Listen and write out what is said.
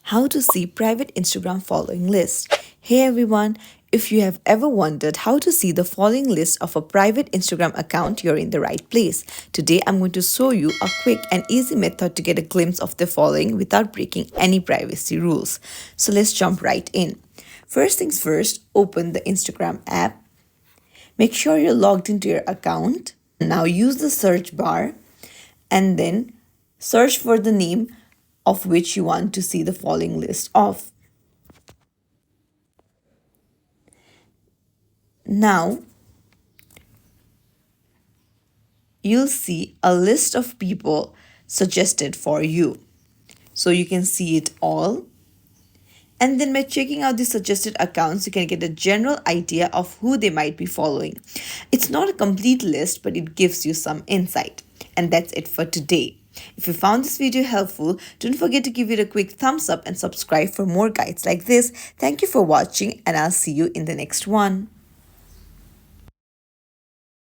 How to see private Instagram following list. Hey everyone, if you have ever wondered how to see the following list of a private Instagram account, you're in the right place. Today I'm going to show you a quick and easy method to get a glimpse of the following without breaking any privacy rules. So let's jump right in. First things first, open the Instagram app. Make sure you're logged into your account. Now use the search bar and then search for the name of which you want to see the following list of. Now you'll see a list of people suggested for you. So you can see it all. And then by checking out the suggested accounts, you can get a general idea of who they might be following. It's not a complete list, but it gives you some insight. And that's it for today. If you found this video helpful, don't forget to give it a quick thumbs up and subscribe for more guides like this. Thank you for watching, and I'll see you in the next one.